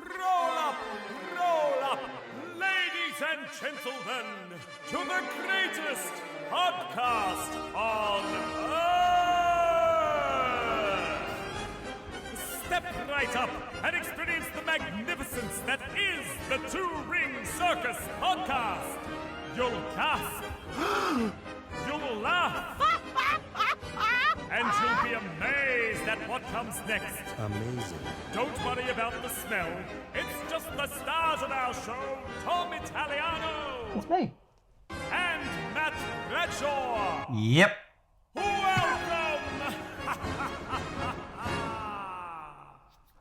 roll up, ladies and gentlemen, to the greatest podcast on earth. Step right up and experience the magnificence that is the Two Ring Circus podcast. You'll gasp, you'll laugh, and you'll be amazed at what comes next. Amazing. Don't worry about the smell. It's just the stars of our show, Tom Italiano. It's me. And Matt Bradshaw. Yep. Welcome.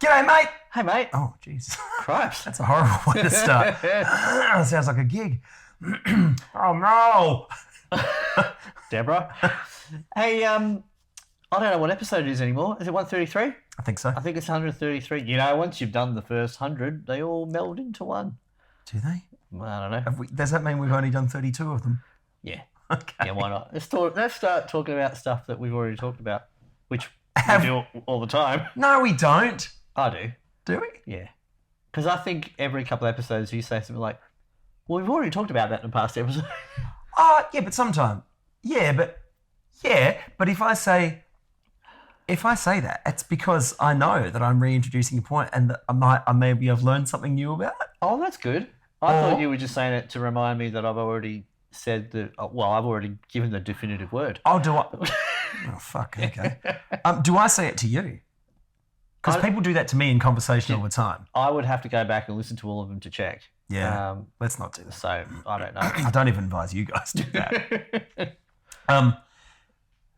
G'day, mate. Hey, mate. Oh, jeez. Christ. That's a horrible way to start. Sounds like a gig. Oh, no. Deborah. Hey, I don't know what episode it is anymore. Is it 133? I think so. I think it's 133. You know, once you've done the first 100, they all meld into one. Do they? Well, I don't know. Does that mean we've only done 32 of them? Yeah. Okay. Yeah, why not? Let's start talking about stuff that we've already talked about, which we do all the time. No, we don't. I do. Do we? Yeah. Because I think every couple of episodes you say something like, well, we've already talked about that in the past episode. Yeah, but sometimes. Yeah, but if I say that, it's because I know that I'm reintroducing a point and that maybe I've learned something new about it. Oh, that's good. I thought you were just saying it to remind me that I've already said that. Well, I've already given the definitive word. Oh, do I? Oh, fuck. Okay. Do I say it to you? Because people do that to me in conversation all the time. I would have to go back and listen to all of them to check. Yeah. Let's not do this. So I don't know. I don't even advise you guys to do that.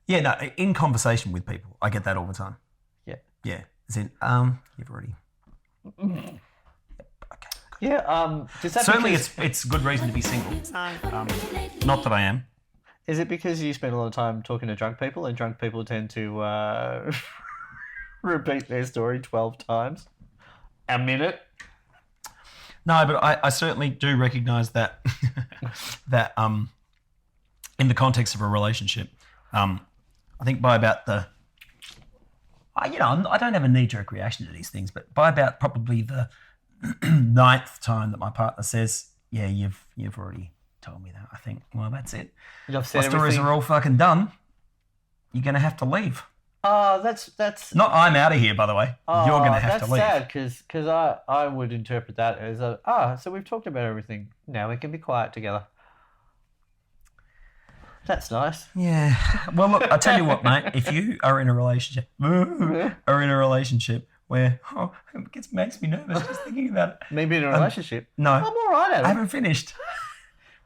Yeah, no, in conversation with people, I get that all the time. Yeah. Yeah. As in, you've already. Okay. Yeah. Does that Certainly, because, it's a good reason to be single. Not that I am. is it because you spend a lot of time talking to drunk people, and drunk people tend to repeat their story 12 times a minute? No, but I certainly do recognise that that in the context of a relationship, I think by about the, I don't have a knee-jerk reaction to these things, but by about probably the 9th time that my partner says, "Yeah, you've already told me that," I think, well, that's it. I've My said stories everything. are all fucking done. You're going to have to leave. Oh, that's Not I'm out of here, by the way. You're going to have to leave. That's sad because I would interpret that as so we've talked about everything. Now we can be quiet together. That's nice. Yeah. Well, look, I tell you what, mate. If you are in a relationship, where it makes me nervous just thinking about it. Maybe in a relationship. No, I'm all right at it. I haven't finished.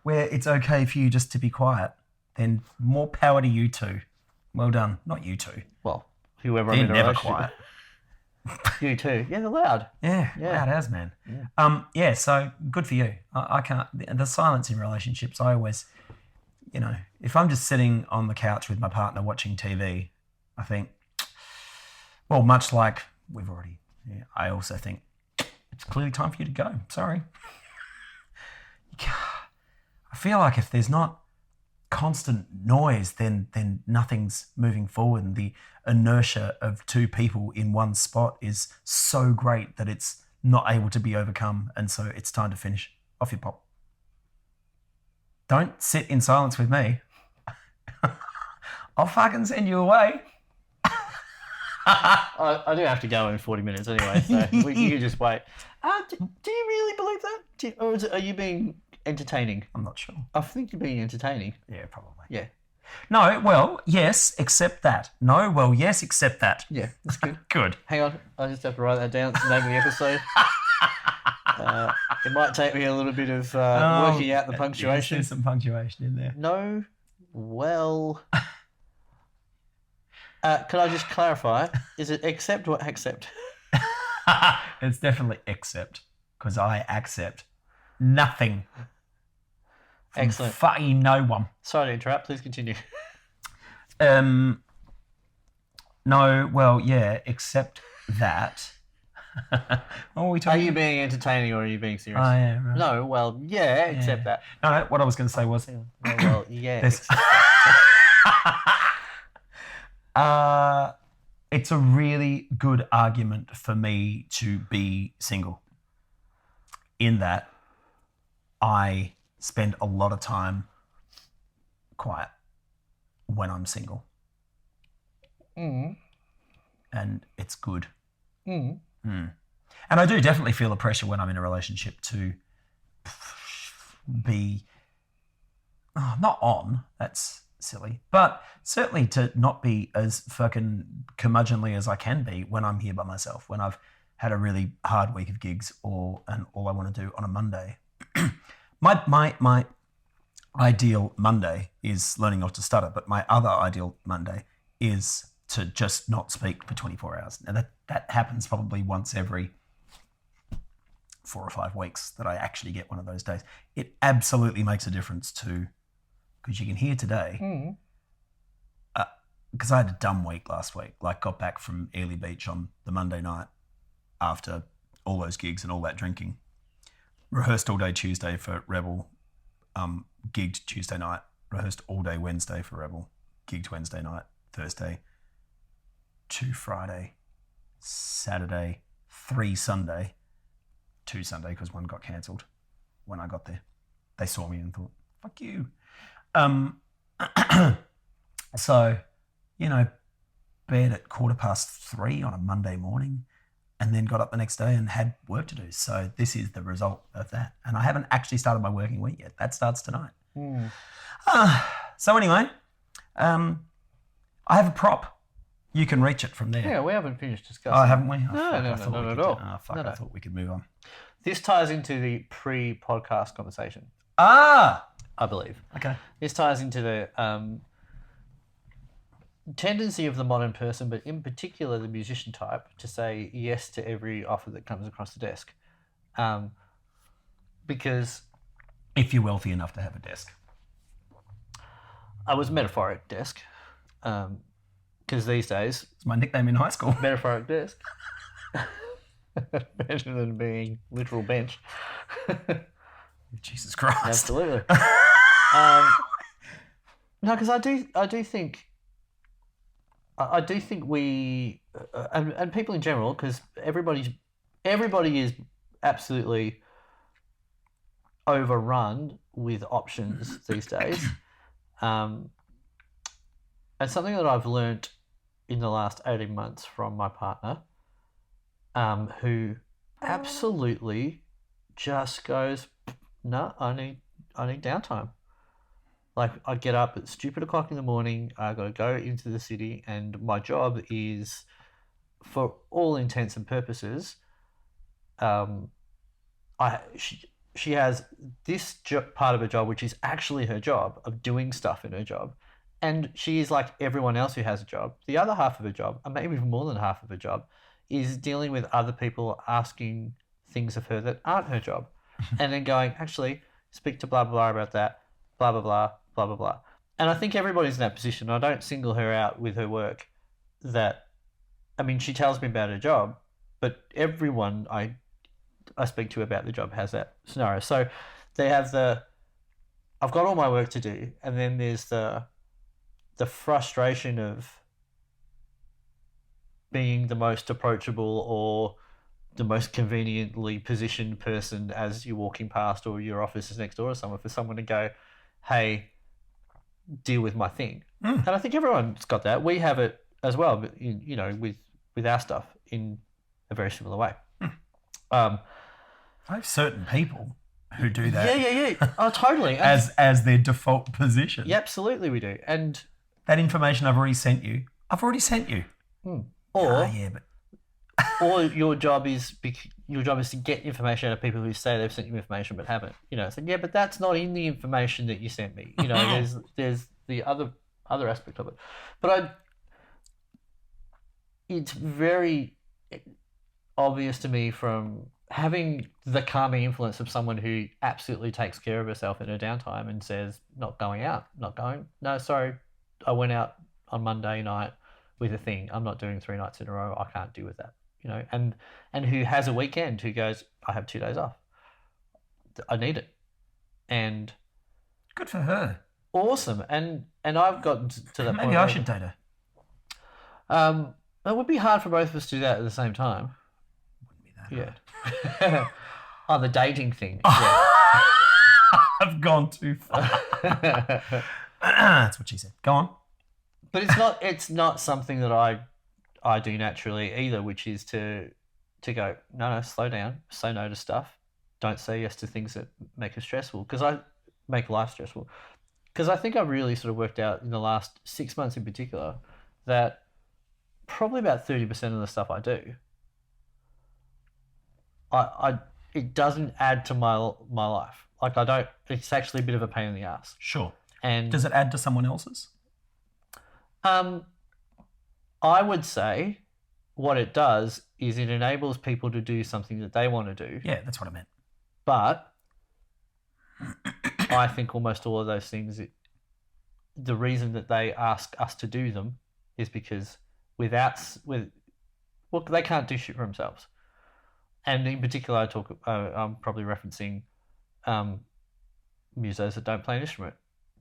Where it's okay for you just to be quiet, then more power to you two. Well done. Not you two. Well, whoever They're I'm in a never relationship. quiet. You too. Yeah, they're loud. Yeah, Yeah. loud as, man. Yeah. So good for you. I can't. The silence in relationships. I always, if I'm just sitting on the couch with my partner watching TV, I think, well, much like we've already. Yeah, I also think it's clearly time for you to go. Sorry. I feel like if there's not constant noise, then nothing's moving forward, and the inertia of two people in one spot is so great that it's not able to be overcome, and so it's time to finish. Off you pop. Don't sit in silence with me. I'll fucking send you away. I do have to go in 40 minutes anyway, so you can just wait. Do you really believe that? Or are you being entertaining? I'm not sure. I think you're being entertaining. Yeah, probably. Yeah. No, well, yes, except that. No, well, yes, except that. Yeah, that's good. Good. Hang on, I just have to write that down. It's the name of the episode. It might take me a little bit of working out the punctuation. There's some punctuation in there. No, well... can I just clarify? Is it accept or accept? It's definitely accept, because I accept nothing. From Excellent. Fucking no one. Sorry to interrupt. Please continue. No, well, yeah, except that. What are we Are talking? you being entertaining or are you being serious? Oh, yeah, right. No, well, yeah, except that. No, what I was going to say was, Well, yeah. There's- it's a really good argument for me to be single. in that I spend a lot of time quiet when I'm single. And it's good. And I do definitely feel the pressure when I'm in a relationship to be not on, that's silly, but certainly to not be as fucking curmudgeonly as I can be when I'm here by myself, when I've had a really hard week of gigs and all I want to do on a Monday. My ideal Monday is learning not to stutter, but my other ideal Monday is to just not speak for 24 hours. Now that happens probably once every 4 or 5 weeks that I actually get one of those days. It absolutely makes a difference too, because you can hear today, because I had a dumb week last week, like got back from Ely Beach on the Monday night after all those gigs and all that drinking, rehearsed all day Tuesday for Rebel, gigged Tuesday night, rehearsed all day Wednesday for Rebel, gigged Wednesday night, Thursday, 2 Friday, Saturday, 3 Sunday, 2 Sunday because one got cancelled when I got there. They saw me and thought, fuck you. So, bed at 3:15 on a Monday morning and then got up the next day and had work to do. So this is the result of that. And I haven't actually started my working week yet. That starts tonight. So anyway, I have a prop. You can reach it from there. Yeah, we haven't finished discussing. Oh, haven't we? No, not at all. Oh, fuck, I thought we could move on. This ties into the pre-podcast conversation. I believe. Okay. This ties into the tendency of the modern person, but in particular the musician type, to say yes to every offer that comes across the desk. Because... if you're wealthy enough to have a desk. I was metaphoric desk. Because these days... it's my nickname in high school. Metaphoric desk. Better than being literal bench. Jesus Christ. Absolutely. No, because I do think we and people in general, because everybody is absolutely overrun with options these days. And something that I've learnt in the last 18 months from my partner, who absolutely just goes, no, I need downtime. Like, I get up at stupid o'clock in the morning, I got to go into the city, and my job is, for all intents and purposes, she has this part of her job, which is actually her job, of doing stuff in her job. And she is like everyone else who has a job. The other half of her job, or maybe even more than half of her job, is dealing with other people asking things of her that aren't her job. And then going, actually, speak to blah, blah, blah about that, blah, blah, blah, blah, blah, blah. And I think everybody's in that position. I don't single her out with her work. She tells me about her job, but everyone I speak to about the job has that scenario. So they have I've got all my work to do, and then there's the frustration of being the most approachable or the most conveniently positioned person as you're walking past, or your office is next door or somewhere, for someone to go, hey, deal with my thing. And I think everyone's got that. We have it as well, but with our stuff in a very similar way. I have certain people who do that. Yeah. Oh, totally. as their default position. Yeah, absolutely we do. And that information I've already sent you. Or your job is to get information out of people who say they've sent you information but haven't. So yeah, but that's not in the information that you sent me. There's the other aspect of it. But it's very obvious to me from having the calming influence of someone who absolutely takes care of herself in her downtime and says, no, sorry, I went out on Monday night with a thing. I'm not doing 3 nights in a row. I can't deal with that. And who has a weekend, who goes, I have 2 days off. I need it. And good for her. Awesome. And I've gotten to that point. Maybe I should date her. It would be hard for both of us to do that at the same time. Wouldn't be that hard. Yeah. Oh, the dating thing. Yeah. I've gone too far. That's what she said. Go on. But it's not something that I do naturally either, which is to go, no, slow down, say no to stuff. Don't say yes to things that make it stressful, because I make life stressful. Because I think I've really sort of worked out in the last 6 months in particular that probably about 30% of the stuff I do, it doesn't add to my life. Like it's actually a bit of a pain in the ass. Sure. And does it add to someone else's? I would say what it does is it enables people to do something that they want to do. Yeah, that's what I meant. But I think almost all of those things, the reason that they ask us to do them is because they can't do shit for themselves. And in particular, I'm probably referencing musos that don't play an instrument,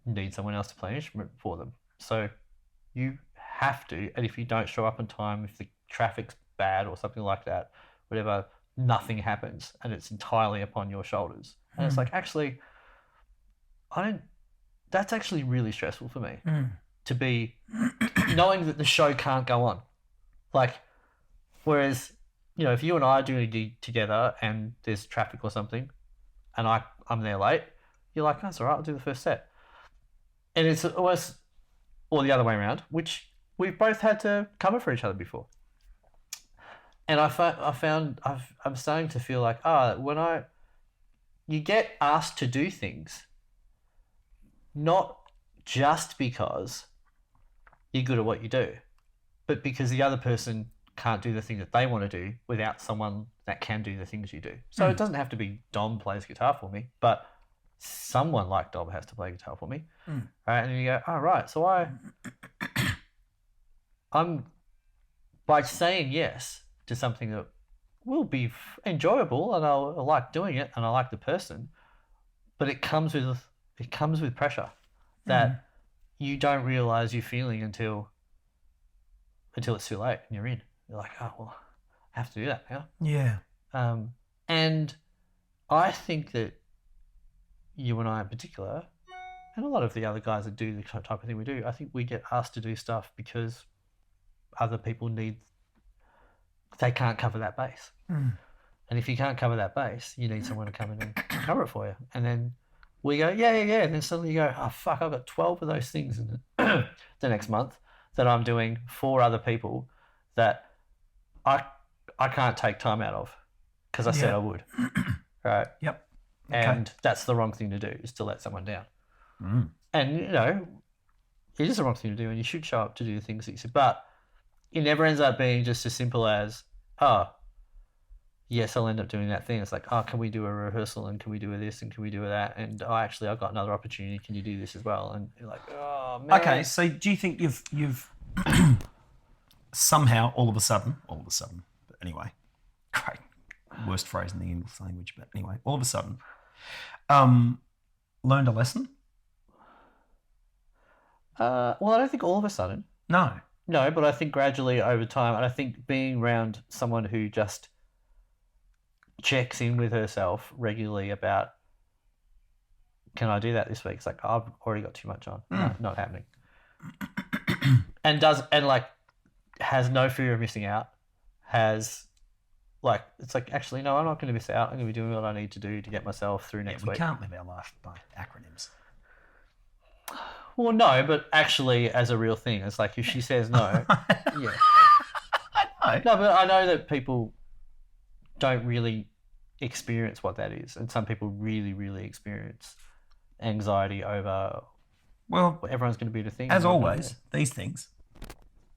need someone else to play an instrument for them. So you have to, and if you don't show up on time, if the traffic's bad or something like that, whatever, nothing happens, and it's entirely upon your shoulders. And it's like, actually, that's actually really stressful for me to be knowing that the show can't go on. Like, whereas, if you and I are doing a gig together and there's traffic or something and I'm there late, you're like, that's all right, I'll do the first set. And it's almost, or the other way around, which we've both had to cover for each other before. And I'm starting to feel like, when you get asked to do things, not just because you're good at what you do, but because the other person can't do the thing that they want to do without someone that can do the things you do. So it doesn't have to be Dom plays guitar for me, but someone like Dom has to play guitar for me. Right? And you go, right. So I'm by saying yes to something that will be enjoyable and I like doing it and I like the person, but it comes with pressure that you don't realize you're feeling until it's too late and you're in. You're like, oh, well, I have to do that now. Yeah. And I think that you and I in particular, and a lot of the other guys that do the type of thing we do, I think we get asked to do stuff because other people they can't cover that base. And if you can't cover that base, you need someone to come in and cover it for you. And then we go, yeah. And then suddenly you go, oh, fuck, I've got 12 of those things in the next month that I'm doing for other people that I can't take time out of because I said I would. Right? Yep. Okay. And that's the wrong thing to do, is to let someone down. And, it is the wrong thing to do and you should show up to do the things that you said. But it never ends up being just as simple as, yes, I'll end up doing that thing. It's like, can we do a rehearsal and can we do this and can we do that? And I've got another opportunity. Can you do this as well? And you're like, oh, man. Okay, so do you think you've somehow, all of a sudden, but anyway, great, worst phrase in the English language, but anyway, all of a sudden, learned a lesson? Well, I don't think all of a sudden. No, but I think gradually over time, and I think being around someone who just checks in with herself regularly about, can I do that this week? It's like, I've already got too much on. No, not happening. And has no fear of missing out. It's like, actually, no, I'm not going to miss out. I'm going to be doing what I need to do to get myself through next week. We can't live our life by acronyms. Well, no, but actually as a real thing. It's like if she says no, yeah. I know. No, but I know that people don't really experience what that is. And some people really, really experience anxiety over, well, everyone's going to be the thing. As always, these things,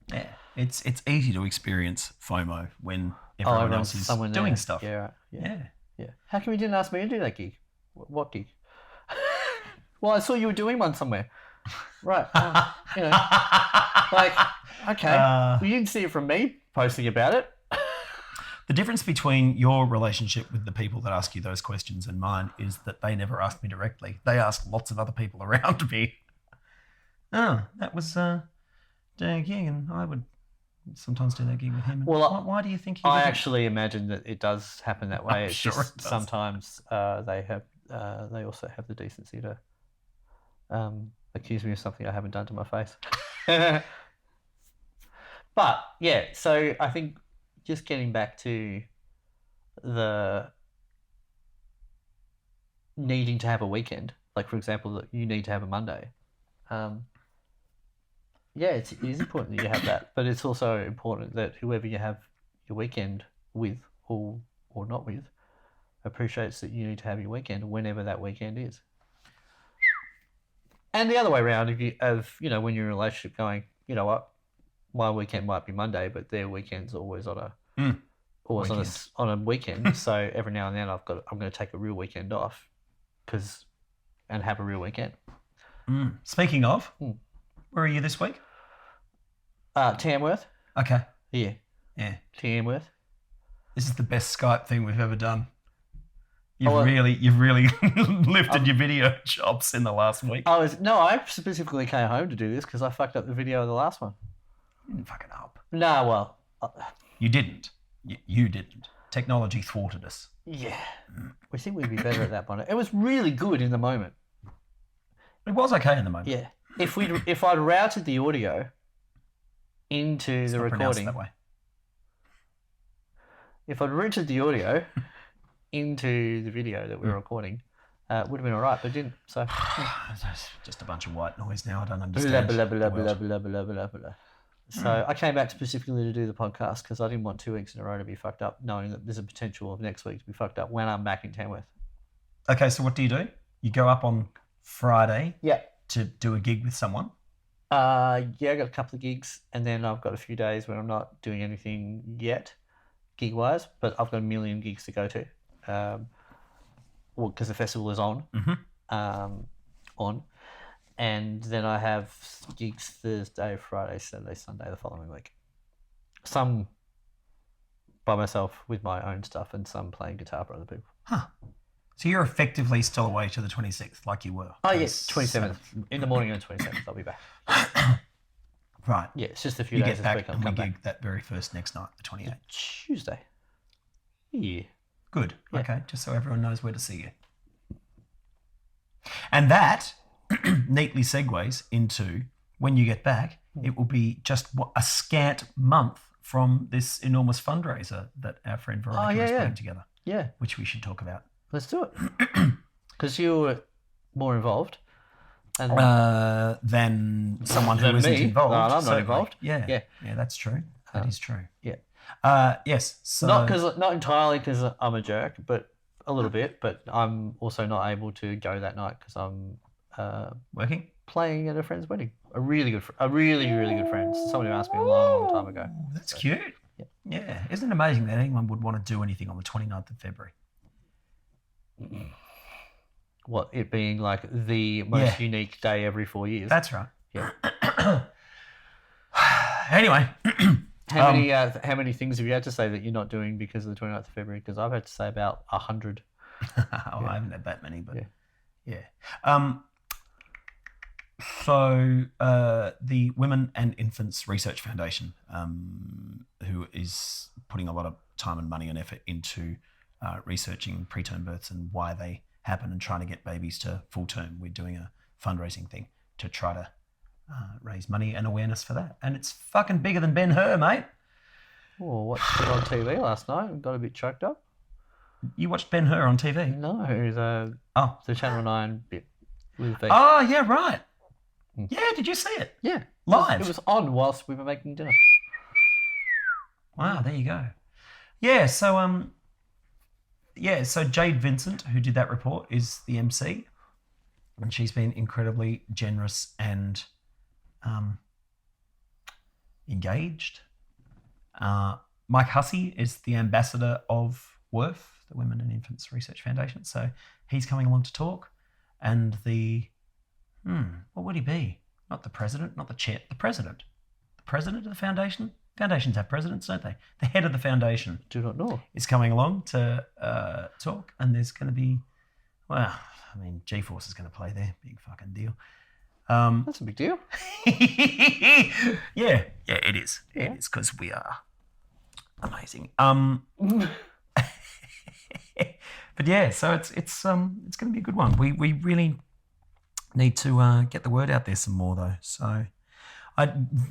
yeah, it's easy to experience FOMO when everyone else is doing stuff. Yeah, right. Yeah. How come you didn't ask me to do that gig? What gig? Well, I saw you were doing one somewhere. Right. Okay. Well, you didn't see it from me posting about it. The difference between your relationship with the people that ask you those questions and mine is that they never ask me directly. They ask lots of other people around me. Oh, that was doing a gig and I would sometimes do that gig with him. Well, why do you think he I didn't? actually imagine that it does happen that way. I'm It's sure just it does. sometimes they also have the decency to accuse me of something I haven't done to my face. But yeah, so I think just getting back to the needing to have a weekend, like for example, that you need to have a Monday. Yeah, it is important that you have that, but it's also important that whoever you have your weekend with or not with appreciates that you need to have your weekend whenever that weekend is. And the other way around, if you when you're in a relationship going, you know what, my weekend might be Monday, but their weekend's always on a on a weekend. So every now and then I'm going to take a real weekend off and have a real weekend. Speaking of, where are you this week? Tamworth. Okay. Yeah. Tamworth. This is the best Skype thing we've ever done. You've really lifted your video chops in the last week. I specifically came home to do this because I fucked up the video of the last one. You didn't fuck it up. Nah, well. You didn't. You didn't. Technology thwarted us. Yeah. We think we'd be better at that by now. It was really good in the moment. It was okay in the moment. Yeah. If I'd routed the audio into the recording. That way. If I'd routed the audio into the video that we were recording, it would have been all right, but it didn't. So just a bunch of white noise now. I don't understand. So I came back specifically to do the podcast because I didn't want 2 weeks in a row to be fucked up, knowing that there's a potential of next week to be fucked up when I'm back in Tamworth. Okay, so what do? You go up on Friday Yeah. to do a gig with someone? I got a couple of gigs, and then I've got a few days when I'm not doing anything yet, gig-wise, but I've got a million gigs to go to. Because the festival is on. And then I have gigs Thursday, Friday, Saturday, Sunday the following week. Some by myself with my own stuff and some playing guitar for other people. Huh. So you're effectively still away to the 26th like you were? Oh, yes, 27th. In the morning on the 27th, I'll be back. Right. Yeah, it's just a few you days get this back week. I'll and we come gig back. that very first next night, the 28th. Tuesday. Yeah. Good. Yeah. Okay, just so everyone knows where to see you. And that neatly segues into when you get back, it will be just a scant month from this enormous fundraiser that our friend Veronica is putting together. Yeah. Which we should talk about. Let's do it. Because you're more involved. And than someone who Than isn't me. involved. No, I'm not certainly. involved. Yeah. Yeah. Yeah, that's true. That is true. Yeah. Yes. So Not entirely because I'm a jerk, but a little bit. But I'm also not able to go that night because I'm working. playing at a friend's wedding. A really good friend. Someone who asked me a long time ago. That's cute. Yeah. Isn't it amazing that anyone would want to do anything on the 29th of February? What, it being like the most unique day every 4 years? That's right. Yeah. Anyway. How many things have you had to say that you're not doing because of the 29th of February? Because I've had to say about 100. I haven't had that many, but yeah. So the Women and Infants Research Foundation, who is putting a lot of time and money and effort into researching preterm births and why they happen and trying to get babies to full term. We're doing a fundraising thing to try to raise money and awareness for that. And it's fucking bigger than Ben-Hur, mate. Oh, watched it on TV last night and got a bit choked up. You watched Ben-Hur on TV? No, the Channel 9 bit with Becky. Oh, yeah, right. Yeah, did you see it? Yeah. Live? It was on whilst we were making dinner. Wow, there you go. Yeah, so so Jade Vincent, who did that report, is the MC, and she's been incredibly generous and engaged. Mike Hussey is the ambassador of WIRF, the Women and Infants Research Foundation, so he's coming along to talk. And what would he be? Not the president, not the chair, the president. The president of the foundation? Foundations have presidents, don't they? The head of the foundation. Do not know. Is coming along to talk, and there's going to be, G-Force is going to play there, big fucking deal. That's a big deal. Yeah, it is. It is because we are amazing. But yeah, so it's going to be a good one. We really need to get the word out there some more though. So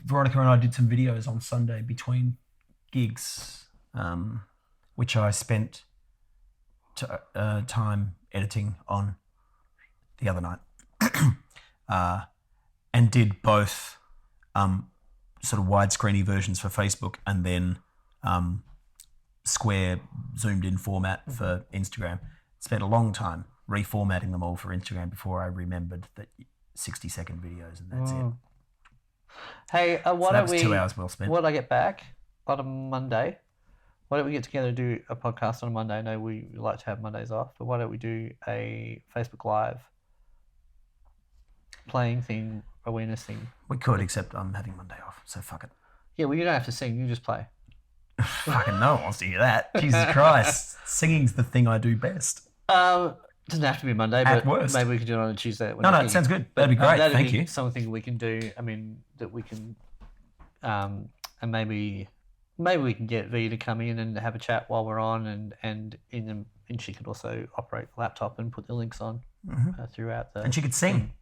Veronica and I did some videos on Sunday between gigs, which I spent time editing on the other night, and did both sort of widescreeny versions for Facebook and then square zoomed in format for Instagram. Spent a long time reformatting them all for Instagram before I remembered that 60-second videos and that's it. Hey, why So that don't was we? 2 hours well spent. When I get back on a Monday, why don't we get together and do a podcast on a Monday? I know we like to have Mondays off, but why don't we do a Facebook Live playing thing, awareness thing? We could, except I'm having Monday off, so fuck it. Yeah, well, you don't have to sing. You just play. Fucking no one wants to hear that. Jesus Christ. Singing's the thing I do best. Doesn't have to be Monday, At but worst. maybe we could do it on a Tuesday. No, it sounds good. That'd be great. Thank you. Something we can do. I mean, that we can, and maybe we can get V to come in and have a chat while we're on, and she could also operate the laptop and put the links on throughout the. And she could sing.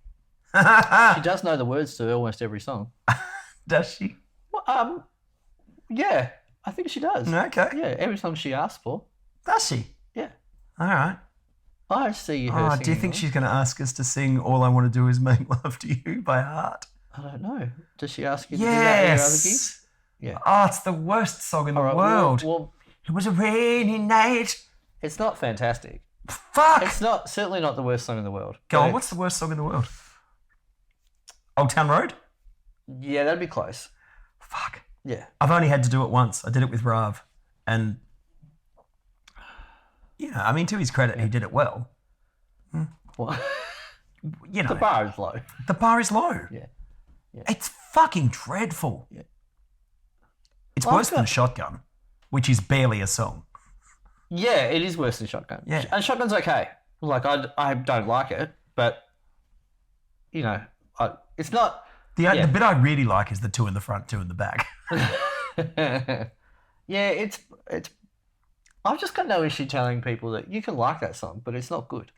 She does know the words to almost every song. Does she? Well, yeah, I think she does. Okay. Yeah, every song she asks for. Does she? Yeah. All right. I see her Oh, singing. do you think she's going to ask us to sing All I Want to Do Is Make Love to You by heart? I don't know. Does she ask you to do that at your other gigs? Yes. Yeah. Oh, it's the worst song in the All right, world. Well, It was a rainy night. it's not fantastic. Fuck. It's certainly not the worst song in the world. Go But on, what's the worst song in the world? Old Town Road? Yeah, that'd be close. Fuck. Yeah. I've only had to do it once. I did it with Rav. And, yeah, I mean, to his credit, he did it well. Well, You know, the bar is low. the bar is low. Yeah. It's fucking dreadful. Yeah. It's Well, worse than Shotgun, which is barely a song. Yeah, it is worse than Shotgun. Yeah. And Shotgun's okay. Like, I don't like it, but, you know, it's not... The bit I really like is the two in the front, two in the back. Yeah, it's... I've just got no issue telling people that you can like that song, but it's not good.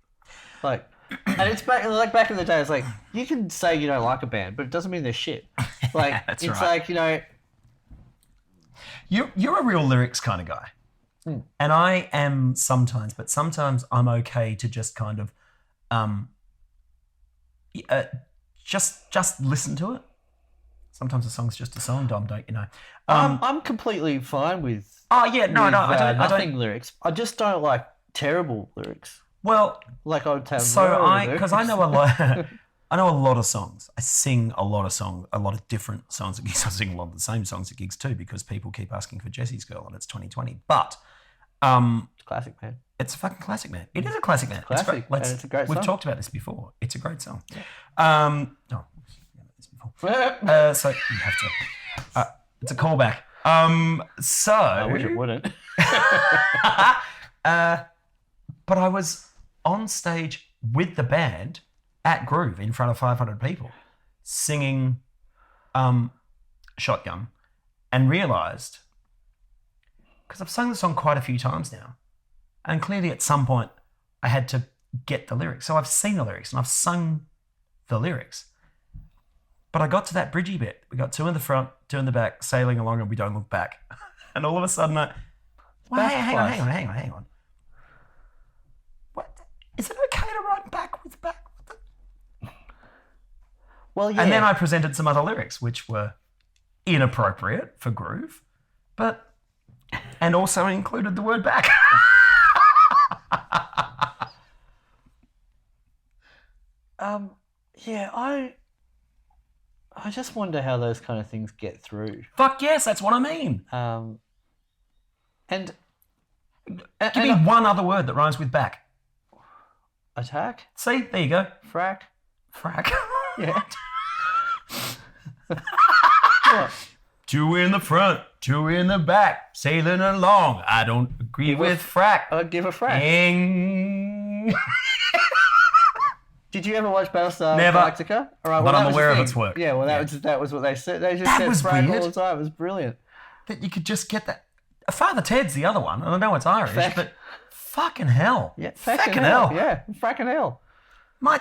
Like, and it's back in the day, it's like, you can say you don't like a band, but it doesn't mean they're shit. Like, That's it's right. like, you know... You're a real lyrics kind of guy. And I am sometimes, but sometimes I'm okay to just kind of just listen to it. Sometimes a song's just a song, Dom, don't you know? I'm completely fine with... Oh, yeah, no, I nothing don't. lyrics. I just don't like terrible lyrics. Well, Like Old Town so Road because I know a lot, I know a lot of songs. I sing a lot of songs, a lot of different songs at gigs. I sing a lot of the same songs at gigs too because people keep asking for Jesse's Girl and it's 2020. But Classic, man. it's a fucking classic, man. It is a classic, man. Classic, great. and it's a great We've song. talked about this before. It's a great song. Yeah. No, this before. So you have to. It's a callback. So I wish it wouldn't. but I was on stage with the band at Groove in front of 500 people singing Shotgun and realised, because I've sung the song quite a few times now, and clearly at some point I had to get the lyrics. So I've seen the lyrics and I've sung the lyrics. But I got to that bridgy bit. We got two in the front, two in the back, sailing along and we don't look back. And all of a sudden hang on. What? Is it okay to run back with back? Well, yeah. And then I presented some other lyrics, which were inappropriate for Groove, and also included the word back. Yeah, I just wonder how those kind of things get through. Fuck yes, that's what I mean. And Give me one other word that rhymes with back. attack, See, there you go. frack. Frack. Yeah. What? Two in the front, two in the back, sailing along. I don't agree with frack. I'd give a frack. Ding. Did you ever watch Battlestar Never. Galactica? All right, But that I'm was the aware of thing. its work. Yeah, well, that was what they said. They just That said was Frack weird. all the time. It was brilliant. That you could just get that. Father Ted's the other one, and I know it's Irish, Frack. but fucking hell. Yeah, fucking hell. Yeah, fracking hell. My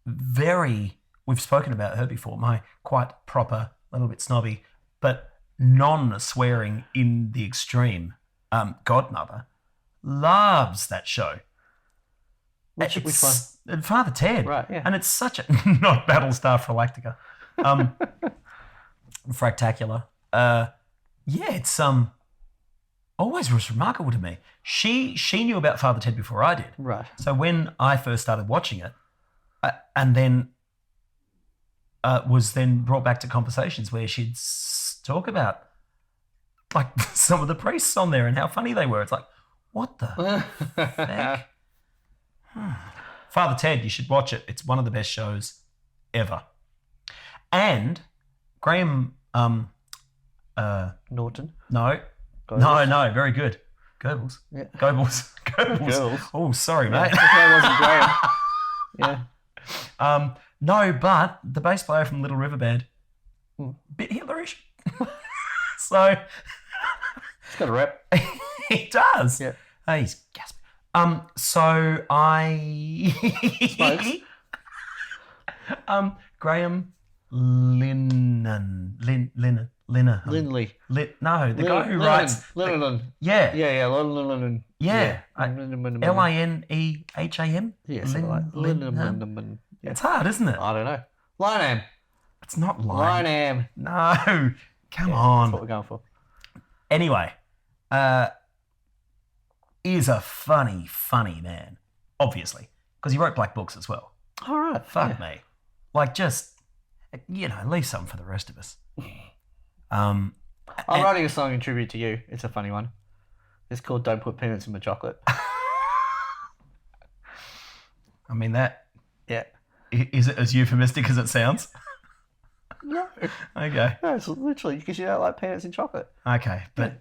very, we've spoken about her before, my quite proper, a little bit snobby, but non-swearing in the extreme godmother loves that show. Which one? Father Ted. Right, yeah. And it's such a, not Battlestar Galactica. Fractacular. Yeah, it's always was remarkable to me. She knew about Father Ted before I did. Right. So when I first started watching it, and then was then brought back to conversations where she'd talk about like some of the priests on there and how funny they were. It's like, what the heck? Father Ted, you should watch it. It's one of the best shows ever. And Graham, Norton. no, very good. Goebbels. Yeah. Goebbels. Goebbels. Oh, sorry, Yeah, mate. that wasn't Graham. Yeah. No, but the bass player from Little River Band, bit Hitlerish. So It's got a rep. he does. Yeah. He's gasping. So I Smokes. Graham Linnan. Lindley. No, the guy who Lennon. writes. Lennon. Yeah. Yeah. Lennon. Yeah. Linneman. Lineham. Yes. Linneman. Yeah. It's hard, isn't it? I don't know. Lineham. It's not line. Lineham. No. Come That's on. what we're going for. Anyway, is a funny man, obviously, because he wrote Black Books as well. All right. Fuck me. Like, just, leave something for the rest of us. I'm writing a song in tribute to you. It's a funny one. It's called Don't Put Peanuts in My Chocolate. I mean, that, Yeah. is it as euphemistic as it sounds? No. Okay. No, it's literally because you don't like peanuts in chocolate. Okay, but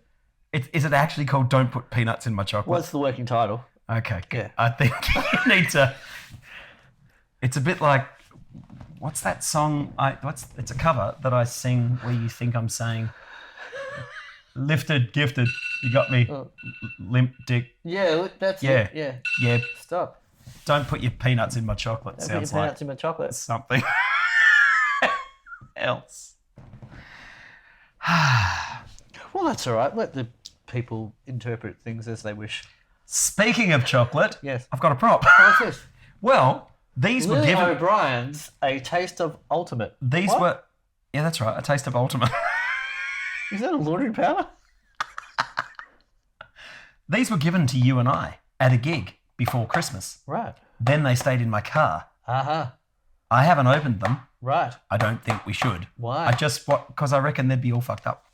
is it actually called Don't Put Peanuts in My Chocolate? What's the working title? Okay, good. Yeah. I think you need to, it's a bit like, what's that song? It's a cover that I sing where you think I'm saying, lifted, gifted, you got me, limp dick. Yeah, that's Yeah. it. Yeah. Yeah, Stop. don't put your peanuts in my chocolate. Don't put your Sounds like peanuts in my chocolate. something else. Well, that's all right. Let the people interpret things as they wish. Speaking of chocolate, Yes. I've got a prop. What's this? Well, these were Lily given. O'Brien's A Taste of Ultimate. These What? were. Yeah, that's right. A taste of ultimate. Is that a laundry powder? These were given to you and I at a gig before Christmas. Right. Then they stayed in my car. Uh-huh. I haven't opened them. Right. I don't think we should. Why? Because I reckon they'd be all fucked up.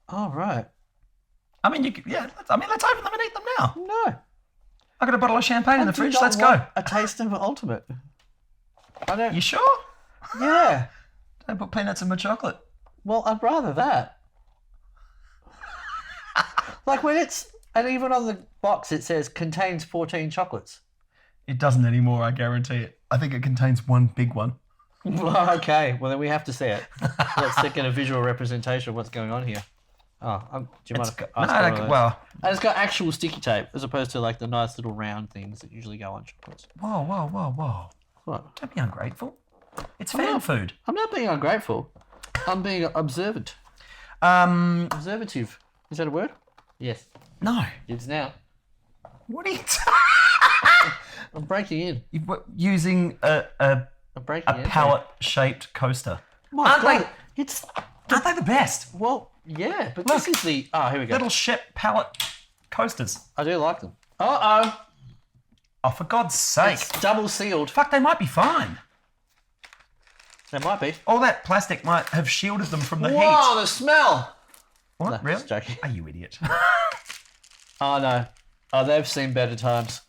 Oh, right. I mean, let's open them and eat them now. No. I got a bottle of champagne in the I do fridge. not Let's want go. A Taste of Ultimate. I don't... You sure? Yeah. Don't put peanuts in my chocolate. Well, I'd rather that. Like when it's... And even on the box it says contains 14 chocolates. It doesn't anymore, I guarantee it. I think it contains one big one. Well, okay. Well, then we have to see it. Let's get a visual representation of what's going on here. Oh, do you mind if I ask one of those? Well, And it's got actual sticky tape as opposed to like the nice little round things that usually go on chocolates. whoa. What? Don't be ungrateful. It's fan food. I'm not being ungrateful. I'm being observant. Observative. Is that a word? Yes. No. It is now. What are you I'm breaking in. using a I'm breaking in. pallet-shaped coaster? My Aren't God, they? It's... Aren't they the best? Well, yeah, but this is the... Oh, here we go. Little Shep pallet coasters. I do like them. Uh-oh. Oh, for God's sake. It's double sealed. Fuck, they might be fine. They might be. All that plastic might have shielded them from the Whoa, heat. the smell! What? No, Really? just joking. Are you idiot? Oh, no. Oh, they've seen better times.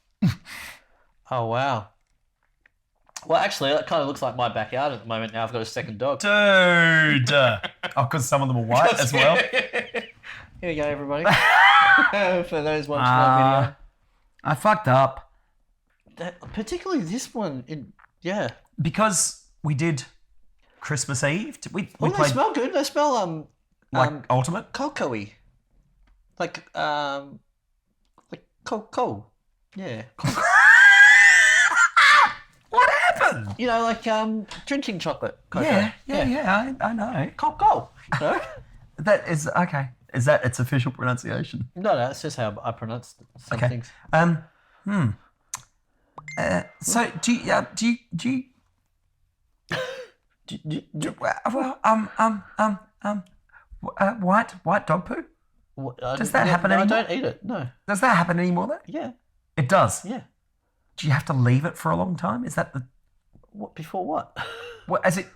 Oh, wow. Well, actually, that kind of looks like my backyard at the moment now. I've got a second dog. Dude. Oh, because some of them are white as well. Here we go, everybody. For those watching that video. I fucked up. particularly this one. Yeah. Because we did Christmas Eve. We They played smell good. They smell Ultimate. cocoa-y. Like cocoa. Yeah. What happened? You know, like drinking chocolate. Cocoa. Yeah, I know. Cocoa. No? That is okay. Is that its official pronunciation? No, that's just how I pronounce some Okay. things. So do you white dog poo? Does that happen anymore? I don't eat it. No. Does that happen anymore though? Yeah. It does. Yeah. Do you have to leave it for a long time? Is that the What before what? what? As it?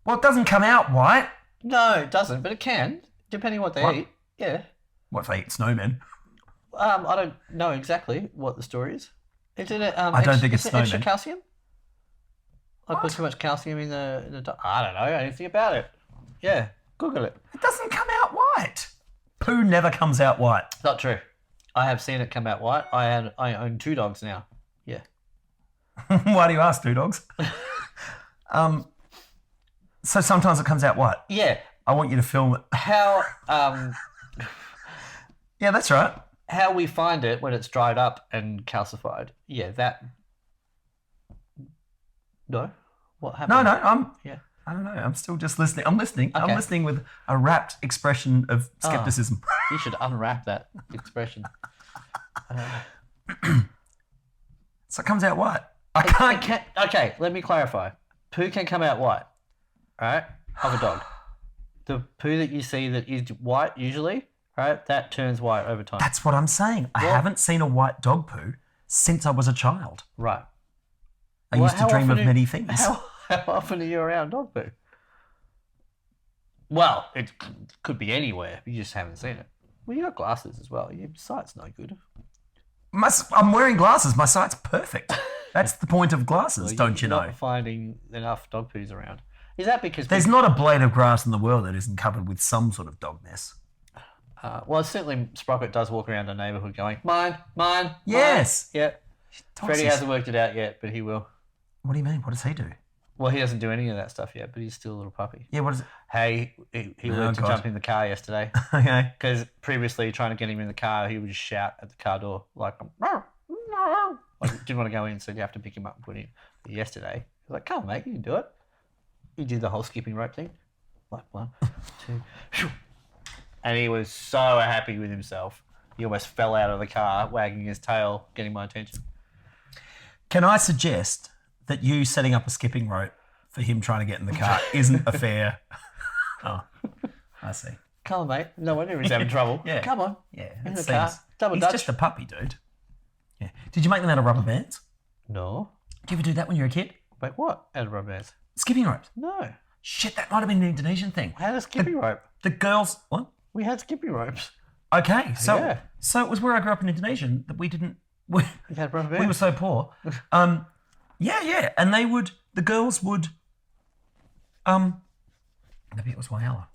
Well, it doesn't come out white. No, it doesn't, but it can, depending on what they eat. Yeah. What if they eat snowmen? I don't know exactly what the story is. Is it? I don't think it's extra snowmen. calcium. I put too much calcium in the. I don't know anything about it. Yeah, Google it. It doesn't come out white. Poo never comes out white. Not true. I have seen it come out white. I own 2 dogs now. Yeah. Why do you ask, 2 dogs? So sometimes it comes out white. Yeah. I want you to film it. How Yeah, that's right. how we find it when it's dried up and calcified. Yeah, that. No. What happened? No. Yeah. I don't know. I'm still just listening. I'm listening. Okay. I'm listening with a rapt expression of skepticism. You should unwrap that expression. So it comes out white. I can't. Okay, let me clarify. Poo can come out white, right? Of a dog. The poo that you see that is white usually, right? That turns white over time. That's what I'm saying. I haven't seen a white dog poo since I was a child. Right. I used to dream of many things. How often are you around dog poo? Well, it could be anywhere. You just haven't seen it. Well, you got glasses as well. Your sight's no good. I'm wearing glasses. My sight's perfect. That's the point of glasses, Well, don't you you're know? not finding enough dog poos around. Is that because There's not a blade of grass in the world that isn't covered with some sort of dog mess. well, certainly Sprocket does walk around the neighbourhood going, mine, mine. Yes. Yeah. Dogs Freddie is- hasn't worked it out yet, but he will. What do you mean? What does he do? Well, he doesn't do any of that stuff yet, but he's still a little puppy. Yeah, what is it? He learned to God. jump in the car yesterday Okay. because previously trying to get him in the car, he would just shout at the car door like didn't want to go in, so you have to pick him up and put him. But yesterday, he was like, "Come on, mate, you can do it." He did the whole skipping rope thing, like 1, 2, shoo. And he was so happy with himself. He almost fell out of the car, wagging his tail, getting my attention. Can I suggest that you setting up a skipping rope for him trying to get in the car isn't a fair... Oh, I see. Come on, mate. No wonder he's having trouble. Yeah. Come on. Yeah, In it the car. seems... Double He's Dutch. just a puppy, dude. Yeah. Did you make them out of rubber bands? No. Did you ever do that when you were a kid? Wait, what? Out of rubber bands? Skipping ropes. No. Shit, that might have been an Indonesian thing. We had a skipping rope. The girls... What? We had skipping ropes. Okay, so Yeah. so it was where I grew up in Indonesia that we didn't... We had rubber we were bands. so poor. Yeah, and the girls would... Maybe it was Wayala.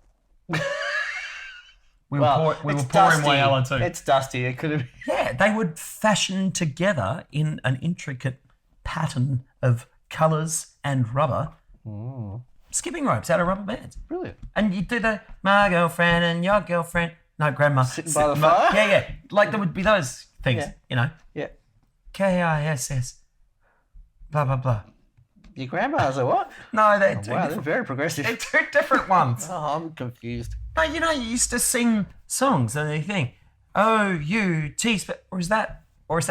We were it's pouring dusty. Wayala too. It's dusty. It could have been. Yeah, they would fashion together in an intricate pattern of colours and rubber skipping ropes out of rubber bands. Brilliant. And you do the my girlfriend and your girlfriend. No, grandma. Sitting by the fire? Yeah. Like there would be those things, Yeah. you know. Yeah. KISS. Blah, blah, blah. Your grandma's a what? No, they're two Wow, they're different, very progressive. they're two different ones. Oh, I'm confused. No, you know, you used to sing songs and they think, O-U-T, or is that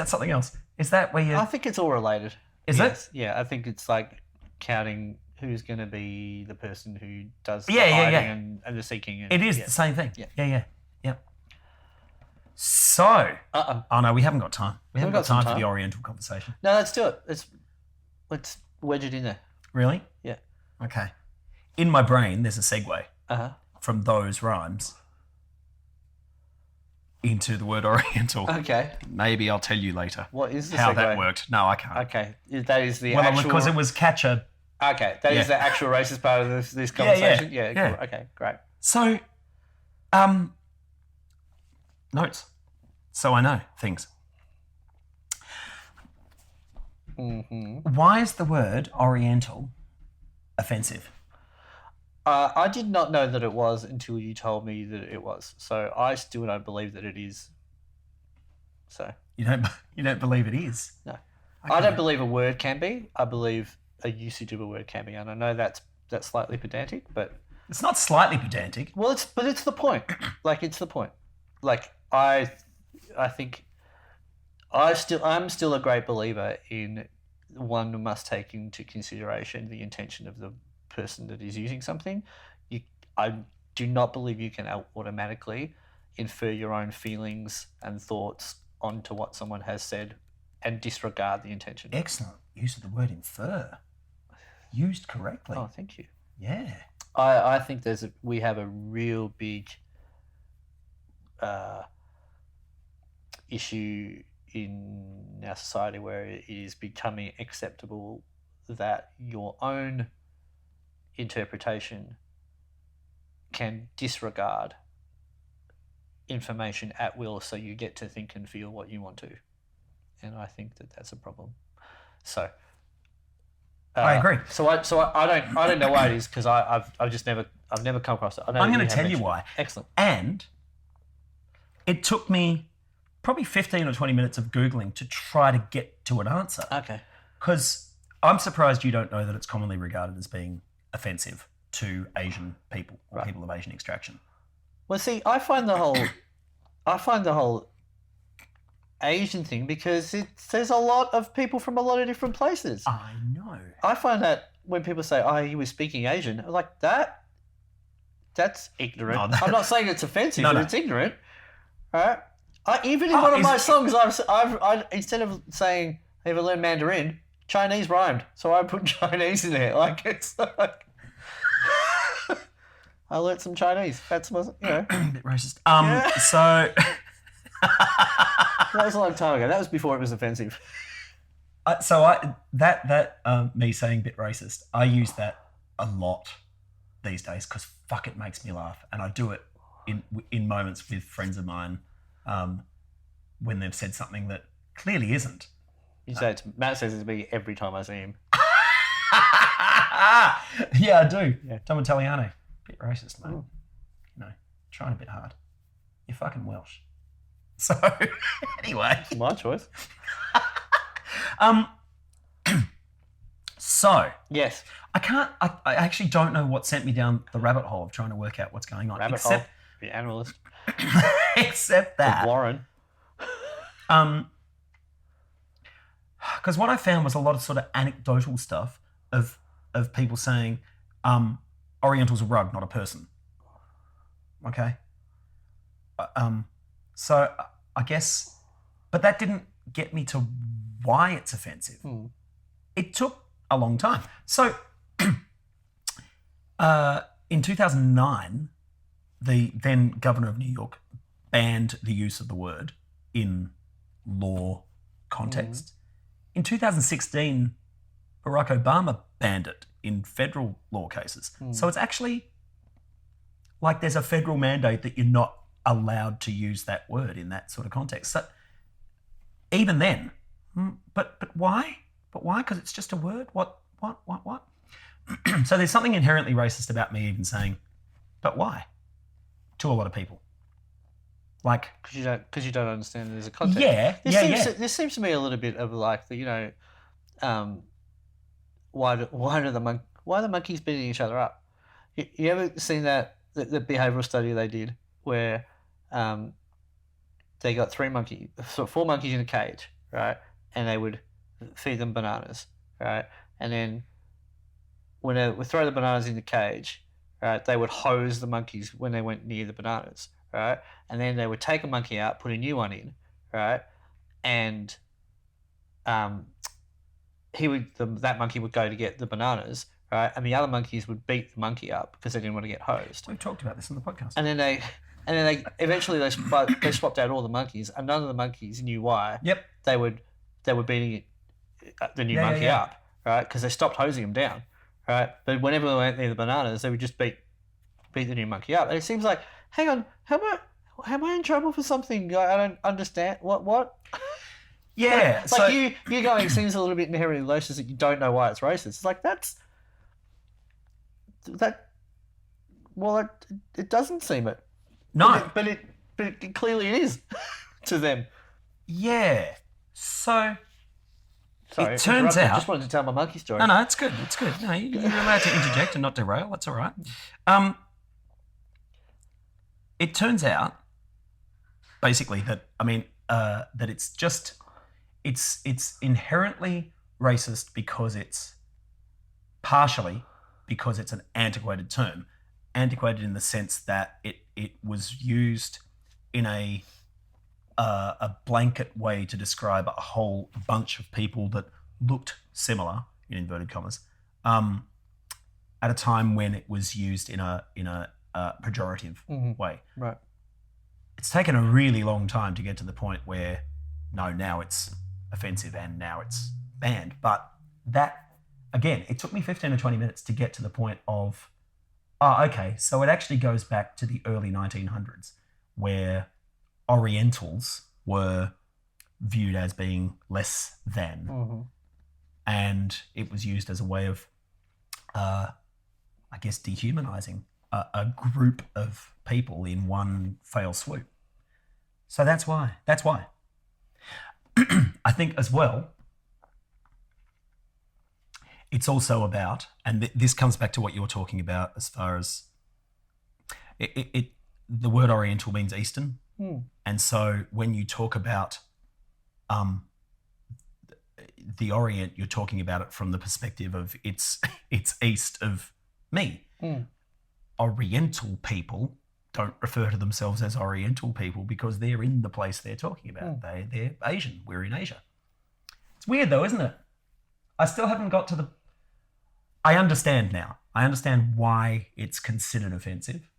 something else? Is that where you... I think it's all related. Is it? Yeah, I think it's like counting who's going to be the person who does the Yeah, hiding and the seeking. And, It is yeah. the same thing. Yeah. Yeah. So... Uh-oh. Oh, no, we haven't got time. We haven't got got some time for time. the Oriental conversation. No, let's do it. Let's wedge it in there. Really? Yeah. Okay. In my brain, there's a segue Uh-huh. from those rhymes into the word Oriental. Okay. Maybe I'll tell you later What is the how segue? that worked. No, I can't. Okay. That is the Well, actual... because it was catcher. Okay. That is Yeah. the actual racist part of this conversation? Yeah. Yeah. Cool. Okay, great. So, notes. So I know things. Why is the word Oriental offensive? I did not know that it was until you told me that it was. So I still don't believe that it is. So You don't believe it is? no, Okay. I don't believe a word can be. I believe a usage of a word can be, and I know that's slightly pedantic, but It's not slightly pedantic. well, it's the point. Like it's the point. Like I think I'm still a great believer in one must take into consideration the intention of the person that is using something. I do not believe you can automatically infer your own feelings and thoughts onto what someone has said and disregard the intention. Excellent use of the word infer. Used correctly. Oh, thank you. Yeah. I think we have a real big issue in our society where it is becoming acceptable that your own interpretation can disregard information at will, so you get to think and feel what you want to, and I think that that's a problem. So I agree. So I don't know why it is, because I've never come across it. I know I'm that going to have tell you mentioned why. it. Excellent. And it took me probably 15 or 20 minutes of Googling to try to get to an answer. Okay. Because I'm surprised you don't know that it's commonly regarded as being offensive to Asian people or people of Asian extraction. Well, see, I find the whole Asian thing, because there's a lot of people from a lot of different places. I know. I find that when people say, "Oh, he was speaking Asian," I'm like, that's ignorant. No, I'm not saying it's offensive, No, but no. it's ignorant, right? Even in one of my songs, I've instead of saying "I ever learned Mandarin," Chinese rhymed, so I put Chinese in there. Like it's like I learnt some Chinese. That's my, A bit racist. Yeah. So that was a long time ago. That was before it was offensive. me saying bit racist, I use that a lot these days because fuck, it makes me laugh, and I do it in moments with friends of mine when they've said something that clearly isn't. You say Matt says it to me every time I see him. Yeah, I do. Yeah. Tom Italiano, bit racist, mate. Oh. You know, trying a bit hard. You're fucking Welsh. So anyway, It's my choice. So Yes. I actually don't know what sent me down the rabbit hole of trying to work out what's going on. Rabbit hole. The animalist. Except that. Warren. Because what I found was a lot of sort of anecdotal stuff of people saying, Oriental's a rug, not a person. Okay? So I guess, but that didn't get me to why it's offensive. It took a long time. So in 2009, the then governor of New York banned the use of the word in law context. In 2016, Barack Obama banned it in federal law cases. So it's actually like there's a federal mandate that you're not allowed to use that word in that sort of context. So even then, but why? But why? Because it's just a word? What? So there's something inherently racist about me even saying, but why? To a lot of people. Like, Because you don't understand there's a context. Yeah, This seems to me a little bit of like the, why are the monkeys beating each other up? You ever seen that the behavioural study they did where they got 4 monkeys in a cage, right? And they would feed them bananas, right? And then when they would throw the bananas in the cage, right, they would hose the monkeys when they went near the bananas, right? And then they would take a monkey out, put a new one in, right? And that monkey would go to get the bananas, right? And the other monkeys would beat the monkey up because they didn't want to get hosed. we've talked about this in the podcast. And then they eventually they swapped out all the monkeys, and none of the monkeys knew why. Yep. They were beating the new monkey up, right? Because they stopped hosing him down, right? But whenever they went near the bananas, they would just beat the new monkey up. And it seems like, hang on, am I in trouble for something I don't understand? What? Yeah. Like so you going, it seems a little bit inherently racist that you don't know why it's racist. It's like that. Well, it doesn't seem it. no. But it clearly is to them. Yeah. So Sorry, it turns I out. just wanted to tell my monkey story. No, it's good. It's good. No, you're allowed to interject and not derail. That's all right. It turns out, basically, that that it's inherently racist because it's partially because it's an antiquated term, antiquated in the sense that it was used in a blanket way to describe a whole bunch of people that looked similar, in inverted commas, at a time when it was used in a pejorative way. Right. It's taken a really long time to get to the point where now it's offensive and now it's banned. But that, again, it took me 15 or 20 minutes to get to the point of, okay, so it actually goes back to the early 1900s where Orientals were viewed as being less than. And it was used as a way of, dehumanizing a group of people in one fell swoop. So that's why. I think as well, it's also about, and this comes back to what you're talking about as far as the word Oriental means Eastern. And so when you talk about the Orient, you're talking about it from the perspective of it's east of me. Oriental people don't refer to themselves as Oriental people because they're in the place they're talking about. They're Asian. We're in Asia. It's weird though, isn't it? I still haven't got to the... I understand now. I understand why it's considered offensive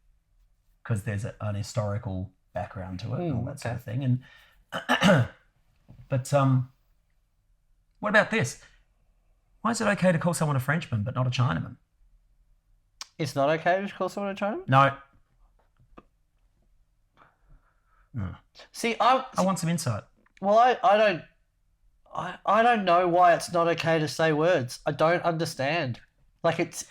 because there's an historical background to it and all that sort of thing. And but what about this? Why is it okay to call someone a Frenchman but not a Chinaman? It's not okay to call someone a Chinaman? No. See, I want some insight. Well, I don't know why it's not okay to say words. I don't understand. Like it.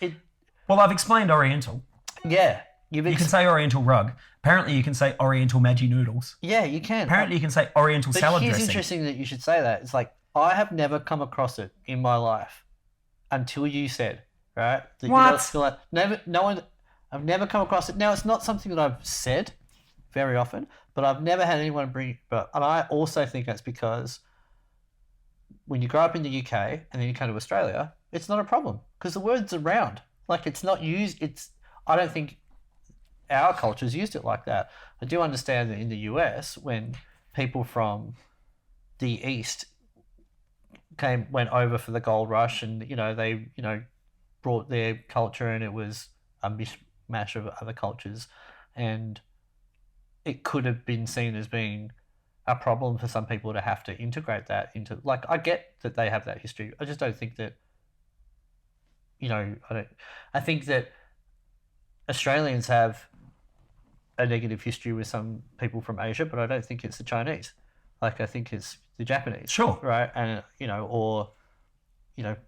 Well, I've explained Oriental. Yeah. You can say Oriental rug. Apparently, you can say Oriental Maggi noodles. Yeah, you can. Apparently, you can say Oriental salad dressing. It's interesting that you should say that. It's like I have never come across it in my life until you said, right? That what? No one. I've never come across it. Now, it's not something that I've said very often, but I've never had anyone bring. And I also think that's because when you grow up in the UK and then you come to Australia, it's not a problem because the word's around. Like it's not used. I don't think our culture's used it like that. I do understand that in the US, when people from the East went over for the gold rush, and they brought their culture, and it was a mishmash of other cultures, and it could have been seen as being a problem for some people to have to integrate that into. Like, I get that they have that history. I just don't think that. I think that Australians have a negative history with some people from Asia, but I don't think it's the Chinese. Like, I think it's the Japanese. Sure. Right? And, or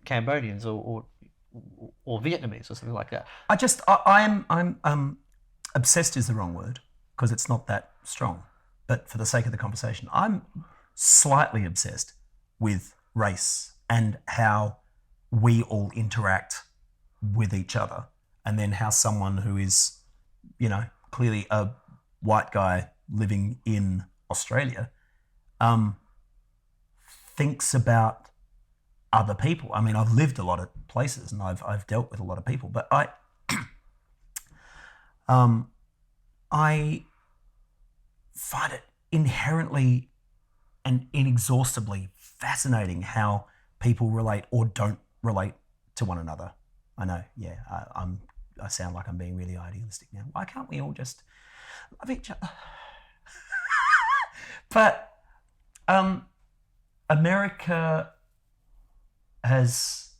Cambodians or Vietnamese or something like that. I'm obsessed is the wrong word because it's not that strong. But for the sake of the conversation, I'm slightly obsessed with race and how we all interact with each other, and then how someone who is, clearly a white guy living in Australia, thinks about other people. I mean, I've lived a lot of places and I've dealt with a lot of people, but I find it inherently and inexhaustibly fascinating how people relate or don't relate to one another. I know, yeah, I sound like I'm being really idealistic now. Why can't we all just love each other? But America has,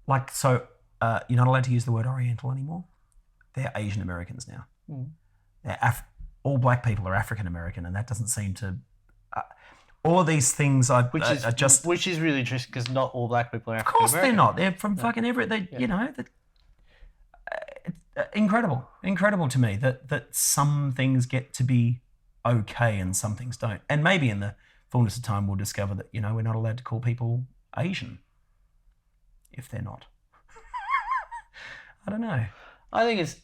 you're not allowed to use the word Oriental anymore. They're Asian Americans now. They're all black people are African American, and that doesn't seem to... all of these things are just. Which is really interesting because not all black people are Of African course they're American. not. They're from fucking every. You know, incredible to me that some things get to be okay and some things don't. And maybe in the fullness of time we'll discover that, you know, we're not allowed to call people Asian if they're not. I don't know. I think it's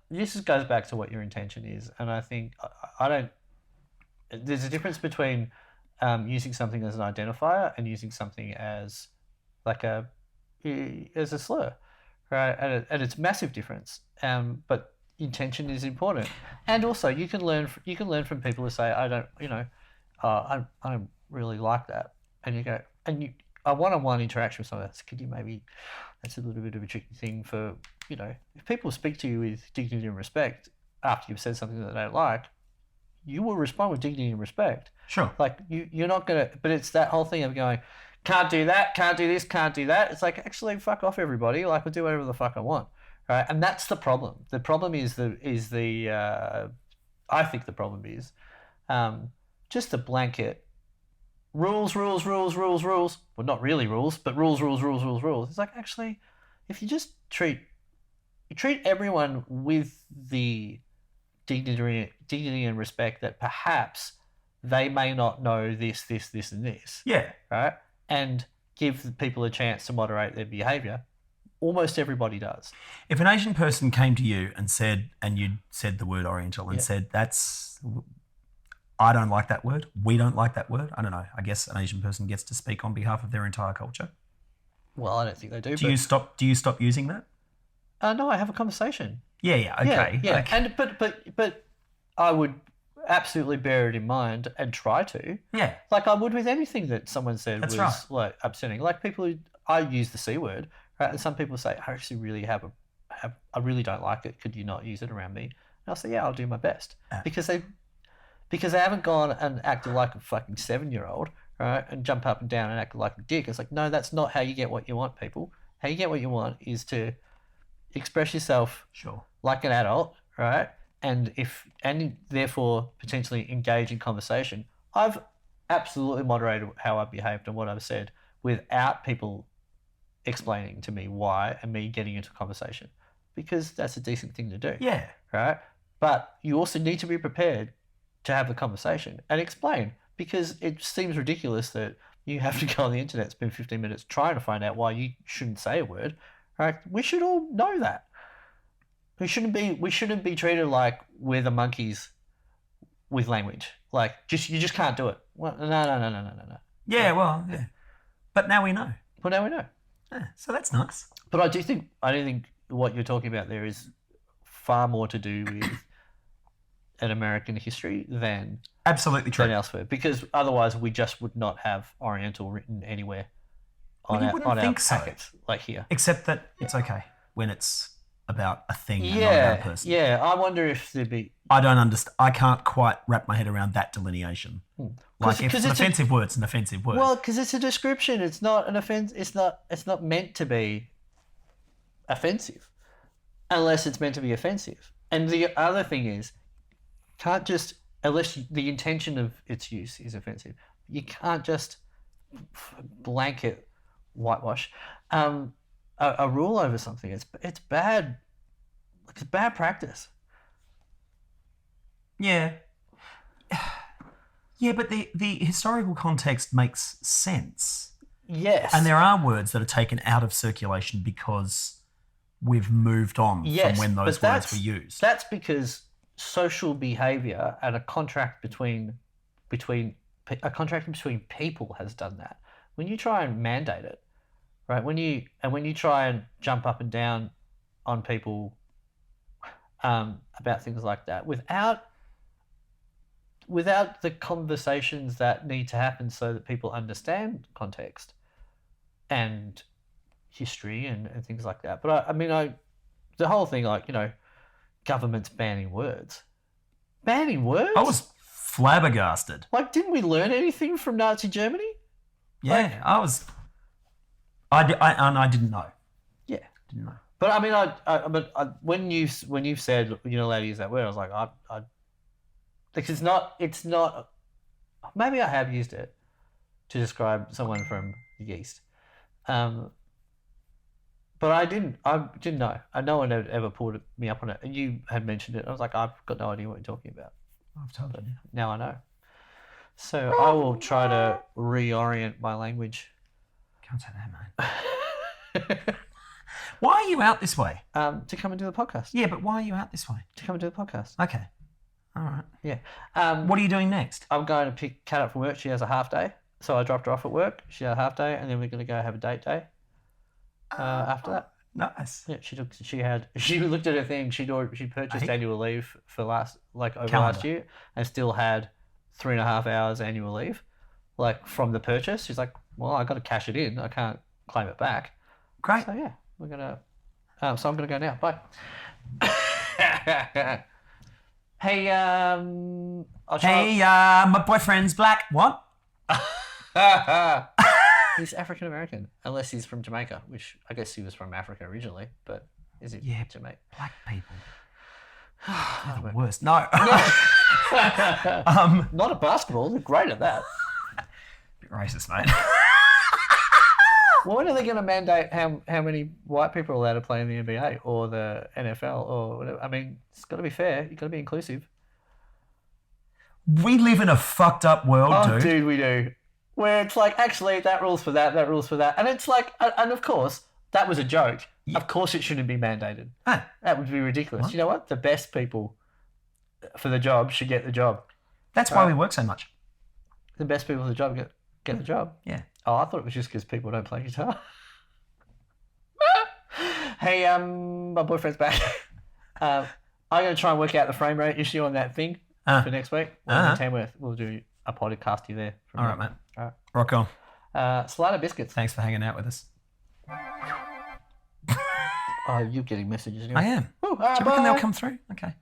this just goes back to what your intention is, and I think I don't. There's a difference between using something as an identifier and using something as like as a slur, right? And it's a massive difference. But intention is important, and also you can learn from people who say, I don't, you know, I don't really like that, and you go a one-on-one interaction with someone else. Could you maybe? That's a little bit of a tricky thing for, you know, if people speak to you with dignity and respect after you've said something that they don't like, you will respond with dignity and respect. Sure. Like you're not gonna, but it's that whole thing of going, can't do that, can't do this, can't do that. It's like, actually, fuck off, everybody. Like, I'll do whatever the fuck I want, right? And that's the problem. The problem is I think the problem is just the blanket rules. Well, not really rules, but rules. It's like, actually, if you just treat everyone with the dignity and respect that perhaps they may not know this, and this. Yeah. Right? And give people a chance to moderate their behaviour. Almost everybody does. If an Asian person came to you and you'd said the word Oriental and said, I don't like that word. We don't like that word. I don't know. I guess an Asian person gets to speak on behalf of their entire culture. Well, I don't think they do. Do you stop using that? No, I have a conversation. Yeah. Okay. Yeah. Okay. And but I would absolutely bear it in mind and try to. Yeah. Like I would with anything that someone said That's was right. like upsetting. Like people who I use the C word, right? And some people say, I actually really I really don't like it. Could you not use it around me? And I'll say, yeah, I'll do my best. Because they haven't gone and acted like a fucking 7-year-old, right? And jump up and down and act like a dick. It's like, no, that's not how you get what you want, people. How you get what you want is to express yourself like an adult, right? And therefore potentially engage in conversation. I've absolutely moderated how I behaved and what I've said without people explaining to me why and me getting into a conversation, because that's a decent thing to do. Yeah. Right? But you also need to be prepared to have the conversation and explain, because it seems ridiculous that you have to go on the internet, spend 15 minutes trying to find out why you shouldn't say a word. Right? We should all know that. We shouldn't be treated like we're the monkeys with language. Like you just can't do it. Well, no. Yeah, well, yeah. But now we know. Well, now we know. Yeah, so that's nice. But I do think what you're talking about there is far more to do with an American history than absolutely true. Than elsewhere, because otherwise we just would not have Oriental written anywhere on our packets like here. Except that it's okay when it's about a thing and not about a person. Yeah, I wonder if there'd be... I don't understand. I can't quite wrap my head around that delineation. Like, if it's an offensive word, it's an offensive word. Well, because it's a description. It's not an offense. It's not meant to be offensive unless it's meant to be offensive. And the other thing is, can't just... Unless the intention of its use is offensive, you can't just blanket whitewash a rule over something. It's bad. It's bad practice. Yeah. Yeah, but the historical context makes sense. Yes. And there are words that are taken out of circulation because we've moved on from when those words were used. That's because social behaviour and a contract between people has done that. When you try and mandate it, right? When you try and jump up and down on people about things like that, without the conversations that need to happen so that people understand context and history and things like that. But the whole thing, like, you know, governments banning words. Banning words? I was flabbergasted. Like, didn't we learn anything from Nazi Germany? Yeah, I didn't know. Yeah. Didn't know. But when you've said you're not allowed to use that word, I was like, because it's not maybe I have used it to describe someone from the East. But I didn't know. No one had ever pulled me up on it. And you had mentioned it. I was like, I've got no idea what you're talking about. I've told you. Now I know. So I will try to reorient my language. Can't say that, mate. Why are you out this way? To come and do the podcast. Yeah, but why are you out this way? To come and do the podcast. Okay. All right. Yeah. What are you doing next? I'm going to pick Kat up from work. She has a half day. So I dropped her off at work. She had a half day, and then we're going to go have a date day after that. Nice. Yeah, she looked at her thing. She purchased annual leave for last year, and still had 3.5 hours annual leave, from the purchase. She's like, well, I got to cash it in. I can't claim it back. Great. So yeah, we're gonna. So I'm gonna go now. Bye. Hey, my boyfriend's black. What? He's African American, unless he's from Jamaica, which I guess he was from Africa originally. But is it Jamaica? Black people. They're the worst. No. Not at basketball. They're great at that. Bit racist, mate. Well, when are they going to mandate how many white people are allowed to play in the NBA or the NFL or whatever? I mean, it's got to be fair. You've got to be inclusive. We live in a fucked up world, dude. Dude, we do. Where it's like, actually, that rules for that rules for that. And it's like, and of course, that was a joke. Yeah. Of course it shouldn't be mandated. Hey. That would be ridiculous. What? You know what? The best people for the job should get the job. That's why we work so much. The best people for the job get the job. Yeah. Oh, I thought it was just because people don't play guitar. Hey, my boyfriend's back. I'm going to try and work out the frame rate issue on that thing for next week. In Tamworth, we'll do a podcast here there. All right, mate. All right. Rock on. Salada biscuits. Thanks for hanging out with us. Oh, you're getting messages anyway. I am. Ooh, Do you reckon they'll come through? Okay.